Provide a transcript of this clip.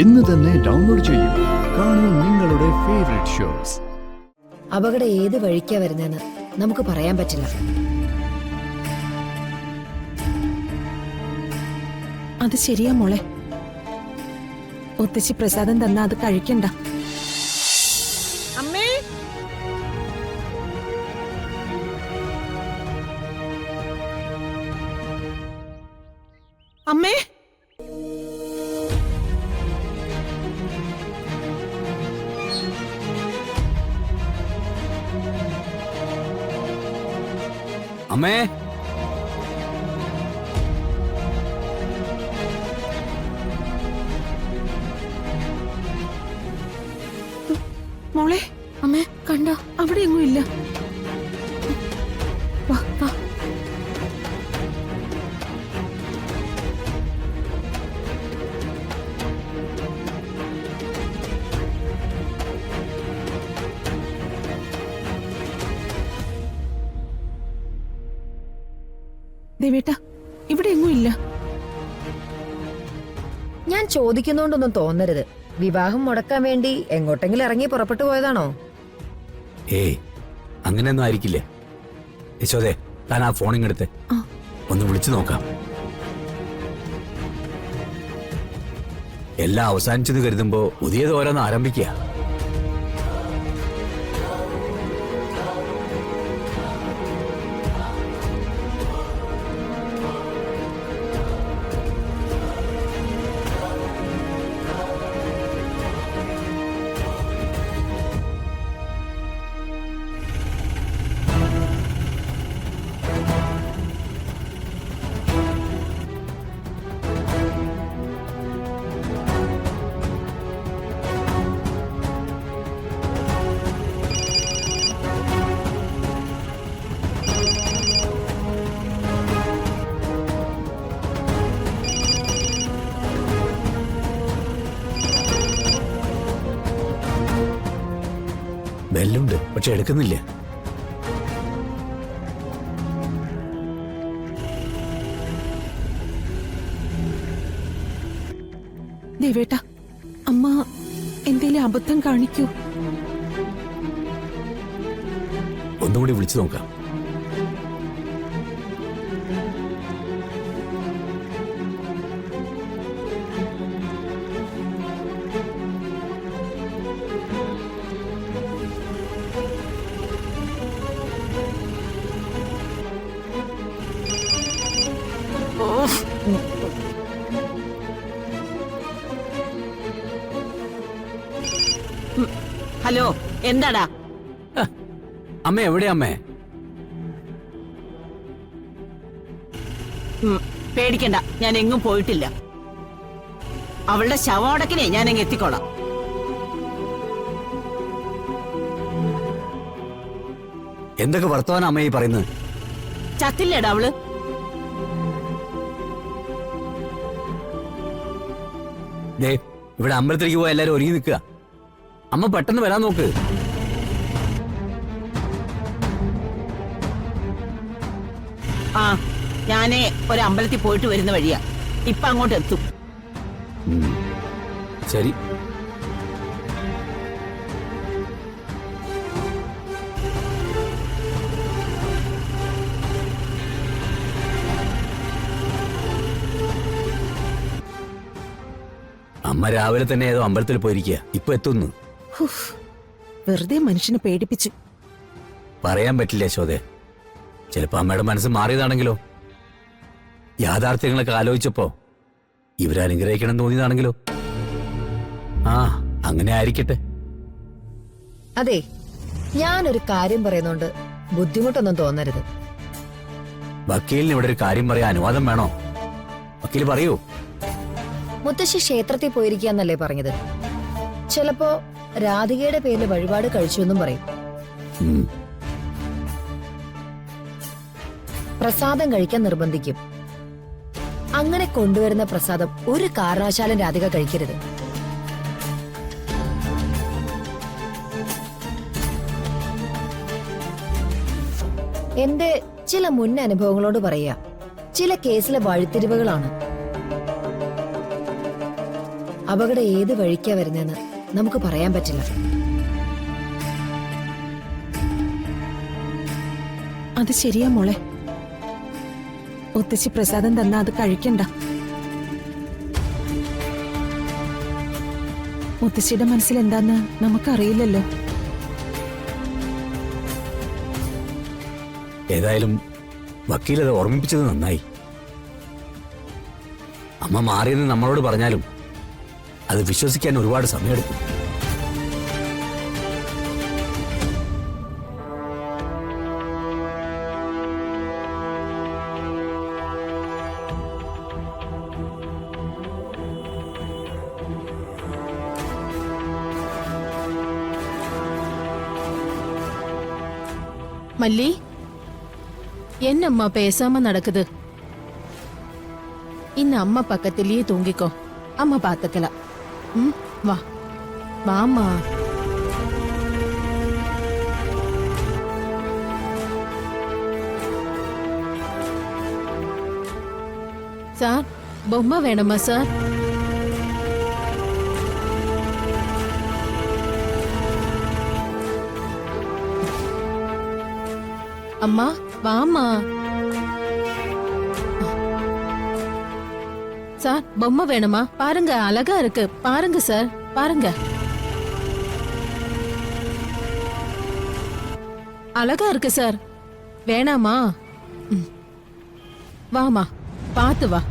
ഇന്ന് തന്നെ ഡൗൺലോഡ് ചെയ്യൂ. കാണൂ നിങ്ങളുടെ ഫേവറേറ്റ് ഷോസ്. അപകടം ഏത് വഴിക്കാ വരുന്നതെന്ന് നമുക്ക് പറയാൻ പറ്റില്ല. അത് ശരിയാ മോളെ. ഒത്തിച്ച് പ്രസാദം തന്നാ അത് കഴിക്കണ്ട. അമ്മേ, അമ്മേ, അമ്മേ, മോളെ, അമ്മേ കണ്ടോ? അവിടെ എങ്ങും ഇല്ല. വാ വാ. ദേവേട്ടാ, ഇവിടെ എങ്ങും ഇല്ല. ഞാൻ ചോദിക്കുന്നോണ്ടൊന്നും തോന്നരുത്. വിവാഹം മുടക്കാൻ വേണ്ടി എങ്ങോട്ടെങ്കിലും ഇറങ്ങി പുറപ്പെട്ടു പോയതാണോ? ഏയ്, അങ്ങനെയൊന്നും ആയിരിക്കില്ലേ. യശോദേ, താൻ ആ ഫോണിങ്ങെടുത്ത് ഒന്ന് വിളിച്ചു നോക്കാം. എല്ലാം അവസാനിച്ചെന്ന് കരുതുമ്പോ പുതിയത് ഓരോന്ന് ആരംഭിക്കുക. ബെല്ലുണ്ട്, പക്ഷെ എടുക്കുന്നില്ല. ദേവേട്ടാ, അമ്മ എന്തേലും അബദ്ധം കാണിക്കൂ. ഒന്നുകൂടി വിളിച്ചു നോക്കാം. ഹലോ, എന്താടാ? അമ്മ എവിടെയാ അമ്മേ? പേടിക്കണ്ട, ഞാൻ എങ്ങും പോയിട്ടില്ല. അവളുടെ ശവമടക്കിനെ ഞാൻ അങ്ങ് എത്തിക്കോളാം. എന്തൊക്കെ വർത്തമാനം അമ്മ ഈ പറയുന്നത്? ചത്തില്ലേടാ അവള്? ദേ, ഇവിടെ അമ്പലത്തിലേക്ക് പോയി എല്ലാരും ഒരുങ്ങി നിൽക്കുക. അമ്മ പെട്ടെന്ന് വരാൻ നോക്ക്. ആ, ഞാനേ ഒരു അമ്പലത്തിൽ പോയിട്ട് വരുന്ന വഴിയാ. ഇപ്പൊ അങ്ങോട്ട് എത്തും. ശരി. അമ്മ രാവിലെ തന്നെ ഏതോ അമ്പലത്തിൽ പോയിരിക്കുക. ഇപ്പൊ എത്തുന്നു. വെറുതെ മനുഷ്യനെ പേടിപ്പിച്ചു. പറയാൻ പറ്റില്ല യശോദേ. ചിലപ്പോ അമ്മയുടെ മനസ്സ് മാറിയതാണെങ്കിലോ? യാഥാർത്ഥ്യങ്ങളൊക്കെ ആലോചിച്ചപ്പോ ഇവരനുഗ്രഹിക്കണം തോന്നിയതാണെങ്കിലോ? ആ, അങ്ങനെ ആയിരിക്കട്ടെ. അതെ, ഞാനൊരു കാര്യം പറയുന്നോണ്ട് ബുദ്ധിമുട്ടൊന്നും തോന്നരുത്. വക്കീലിന് ഇവിടെ ഒരു കാര്യം പറയാൻ അനുവാദം വേണോ? വക്കീൽ പറയൂ. മുത്തശ്ശി ക്ഷേത്രത്തിൽ പോയിരിക്കാന്നല്ലേ പറഞ്ഞത്? ചിലപ്പോ രാധികയുടെ പേരിൽ വഴിപാട് കഴിച്ചു എന്നും പറയും. പ്രസാദം കഴിക്കാൻ നിർബന്ധിക്കും. അങ്ങനെ കൊണ്ടുവരുന്ന പ്രസാദം ഒരു കാരണവശാലും രാധിക കഴിക്കരുത്. എന്റെ ചില മുൻ അനുഭവങ്ങളോട് പറയാ, ചില കേസിലെ വഴിത്തിരിവുകളാണ്. അപകടം ഏത് വഴിക്കാ വരുന്നതെന്ന് നമുക്ക് പറയാൻ പറ്റില്ല. അത് ശരിയാ മോളെ. മുത്തശ്ശി പ്രസാദം തന്നാ അത് കഴിക്കണ്ട. മുത്തശ്ശിയുടെ മനസ്സിൽ എന്താന്ന് നമുക്കറിയില്ലല്ലോ. ഏതായാലും വക്കീലത് ഓർമ്മിപ്പിച്ചത് നന്നായി. അമ്മ മാറിയെന്ന് നമ്മളോട് പറഞ്ഞാലും അത് വിശ്വസിക്കാൻ ഒരുപാട് സമയമെടുക്കും. மல்லி, என்னம்மா பேசாம நடக்குது? இந்த அம்மா பக்கத்திலேயே தூங்கிக்கோ, அம்மா பாத்துக்கலாம். ம், வா வாமா. சார், பொம்மை வேணுமா சார்? அம்மா வாமா. சார், பொம்மை வேணுமா? பாருங்க, அழகா இருக்கு. பாருங்க சார், பாருங்க. அழகா இருக்கு சார். வேணாமா? வாமா, பாத்து வா.